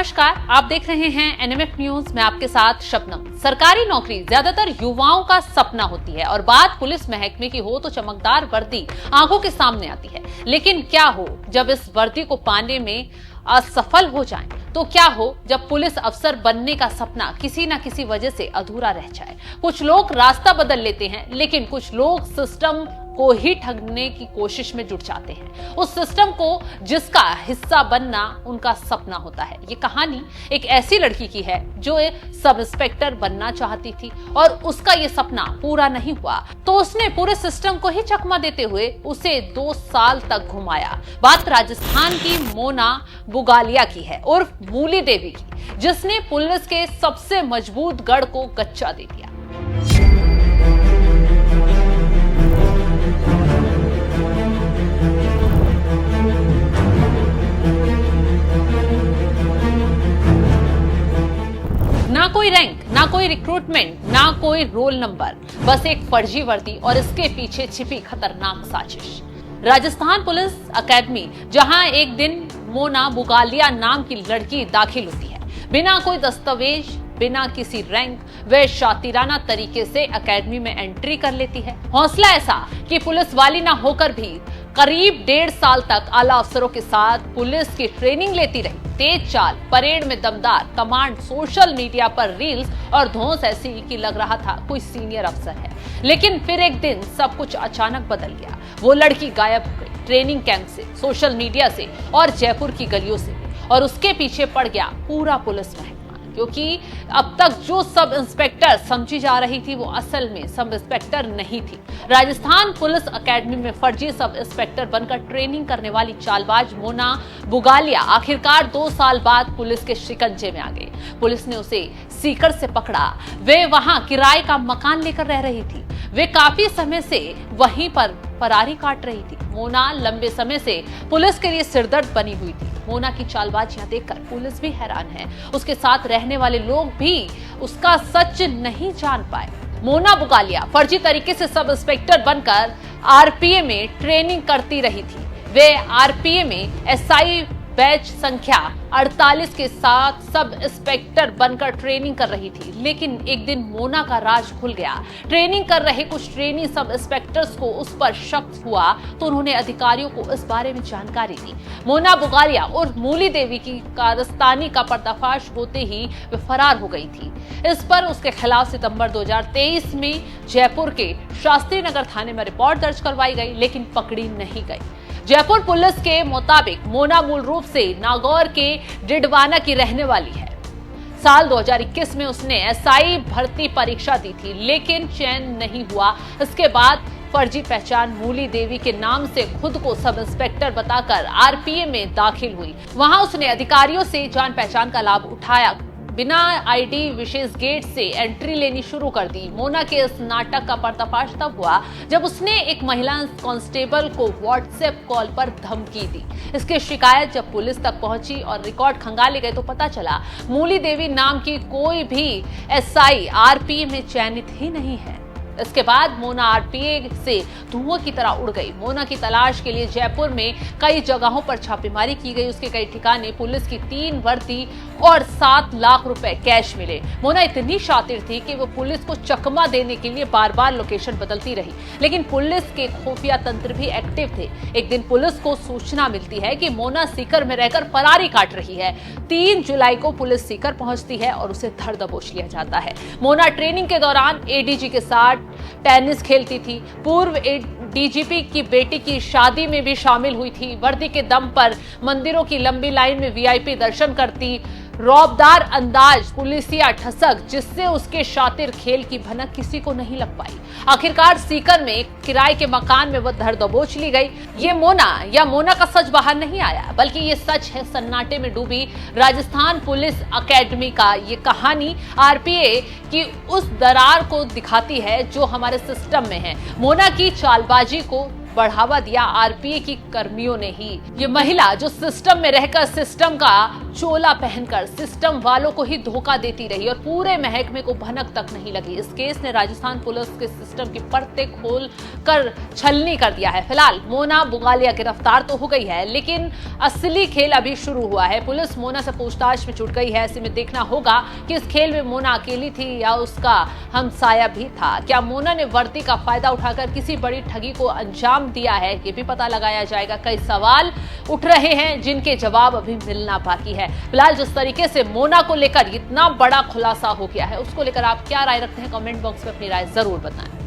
नमस्कार, आप देख रहे हैं एनएमएफ न्यूज। मैं आपके साथ शबनम। सरकारी नौकरी ज्यादातर युवाओं का सपना होती है और बात पुलिस महकमे की हो तो चमकदार वर्दी आंखों के सामने आती है। लेकिन क्या हो जब इस वर्दी को पाने में असफल हो जाएं? तो क्या हो जब पुलिस अफसर बनने का सपना किसी न किसी वजह से अधूरा रह जाए? कुछ लोग रास्ता बदल लेते हैं, लेकिन कुछ लोग सिस्टम को ही ठगने की कोशिश में जुट जाते हैं, उस सिस्टम को जिसका हिस्सा बनना उनका सपना होता है। ये कहानी एक ऐसी लड़की की है जो सब इंस्पेक्टर बनना चाहती थी और उसका ये सपना पूरा नहीं हुआ, तो उसने पूरे सिस्टम को ही चकमा देते हुए उसे 2 साल तक घुमाया। बात राजस्थान की मोना बुगालिया की है उर्फ मूली देवी की, जिसने पुलिस के सबसे मजबूत गढ़ को गच्चा दे दिया। ना कोई रैंक, ना कोई रिक्रूटमेंट, ना कोई रोल नंबर, बस एक फर्जी वर्दी और इसके पीछे छिपी खतरनाक साजिश। राजस्थान पुलिस एकेडमी, जहां एक दिन मोना बुगालिया नाम की लड़की दाखिल होती है, बिना कोई दस्तावेज, बिना किसी रैंक, वे शातिराना तरीके से एकेडमी में एंट्री कर लेती है। हौसला ऐसा कि पुलिस वाली ना होकर भी करीब 1.5 साल तक आला अफसरों के साथ पुलिस की ट्रेनिंग लेती रही। तेज चाल, परेड में दमदार कमांड, सोशल मीडिया पर रील्स और धौंस ऐसी कि लग रहा था कोई सीनियर अफसर है। लेकिन फिर एक दिन सब कुछ अचानक बदल गया। वो लड़की गायब हो गई, ट्रेनिंग कैंप से, सोशल मीडिया से और जयपुर की गलियों से भी, और उसके पीछे पड़ गया पूरा पुलिस महकमा। क्योंकि अब तक जो सब इंस्पेक्टर समझी जा रही थी वो असल में सब इंस्पेक्टर नहीं थी। राजस्थान पुलिस एकेडमी में फर्जी सब इंस्पेक्टर बनकर ट्रेनिंग करने वाली चालबाज मोना बुगालिया आखिरकार 2 साल बाद पुलिस के शिकंजे में आ गई। पुलिस ने उसे सीकर से पकड़ा। वे वहां किराए का मकान लेकर रह रही थी। वे काफी समय से वहीं पर फरारी काट रही थी। मोना लंबे समय से पुलिस के लिए सिरदर्द बनी हुई थी। मोना की चालबाजियां देखकर पुलिस भी हैरान है, उसके साथ रहने वाले लोग भी उसका सच नहीं जान पाए। मोना बुगालिया फर्जी तरीके से सब इंस्पेक्टर बनकर आरपीए में ट्रेनिंग करती रही थी। वे आरपीए में एसआई बैच संख्या 48 के साथ सब इंस्पेक्टर बनकर ट्रेनिंग कर रही थी। लेकिन एक दिन मोना का राज खुल गया। ट्रेनिंग कर रहे कुछ ट्रेनी सब इंस्पेक्टर्स को उस पर शक हुआ, तो उन्होंने अधिकारियों को इस बारे में जानकारी दी। मोना बुगालिया और मूली देवी की कारस्तानी का पर्दाफाश होते ही वे फरार हो गई थी। इस पर उसके खिलाफ सितंबर 2023 में जयपुर के शास्त्री नगर थाने में रिपोर्ट दर्ज करवाई गई, लेकिन पकड़ी नहीं गई। जयपुर पुलिस के मुताबिक मोना मूल रूप से नागौर के डिडवाना की रहने वाली है। साल 2021 में उसने एसआई भर्ती परीक्षा दी थी, लेकिन चयन नहीं हुआ। इसके बाद फर्जी पहचान मूली देवी के नाम से खुद को सब इंस्पेक्टर बताकर आरपीए में दाखिल हुई। वहां उसने अधिकारियों से जान पहचान का लाभ उठाया, बिना आईडी विशेष गेट से एंट्री लेनी शुरू कर दी। मोना के इस नाटक का पर्दाफाश तब हुआ जब उसने एक महिला कांस्टेबल को व्हाट्सएप कॉल पर धमकी दी। इसकी शिकायत जब पुलिस तक पहुंची और रिकॉर्ड खंगाले गए तो पता चला मूली देवी नाम की कोई भी एसआई आरपीए में चयनित ही नहीं है। इसके बाद मोना आरपीए से धुआं की तरह उड़ गई। मोना की तलाश के लिए जयपुर में कई जगहों पर छापेमारी की गई। उसके कई ठिकाने पुलिस की 3 वर्दी और 7 लाख रुपए कैश मिले। मोना इतनी शातिर थी कि वो पुलिस को चकमा देने के लिए बार बार लोकेशन बदलती रही, लेकिन पुलिस के खुफिया तंत्र भी एक्टिव थे। एक दिन पुलिस को सूचना मिलती है कि मोना सीकर में रहकर फरारी काट रही है। 3 जुलाई को पुलिस सीकर पहुंचती है और उसे धर दबोच लिया जाता है। मोना ट्रेनिंग के दौरान एडीजी के साथ टेनिस खेलती थी। पूर्व डीजीपी की बेटी की शादी में भी शामिल हुई थी। वर्दी के दम पर मंदिरों की लंबी लाइन में वीआईपी दर्शन करती। रौबदार अंदाज, पुलिसिया ठसक, जिससे उसके शातिर खेल की भनक किसी को नहीं लग पाई। आखिरकार सीकर में किराए के मकान में वह धर दबोच ली गई। ये मोना का सच बाहर नहीं आया, बल्कि ये सच है सन्नाटे में डूबी राजस्थान पुलिस एकेडमी का। ये कहानी आरपीए की उस दरार को दिखाती है जो हमारे सिस्टम में है। मोना की चालबाजी को बढ़ावा दिया आरपीए की कर्मियों ने ही। ये महिला जो सिस्टम में रहकर सिस्टम का चोला पहनकर सिस्टम वालों को ही धोखा देती रही और पूरे महकमे को भनक तक नहीं लगी। इस केस ने राजस्थान पुलिस के सिस्टम की परतें खोल कर छलनी कर दिया है। फिलहाल मोना बुगालिया गिरफ्तार तो हो गई है, लेकिन असली खेल अभी शुरू हुआ है। पुलिस मोना से पूछताछ में जुट गई है। ऐसे में देखना होगा कि इस खेल में मोना अकेली थी या उसका हमसाया भी था। क्या मोना ने वर्दी का फायदा उठाकर किसी बड़ी ठगी को अंजाम दिया है, ये भी पता लगाया जाएगा। कई सवाल उठ रहे हैं जिनके जवाब अभी मिलना बाकी है। फिलहाल जिस तरीके से मोना को लेकर इतना बड़ा खुलासा हो गया है, उसको लेकर आप क्या राय रखते हैं? कमेंट बॉक्स में अपनी राय जरूर बताएं।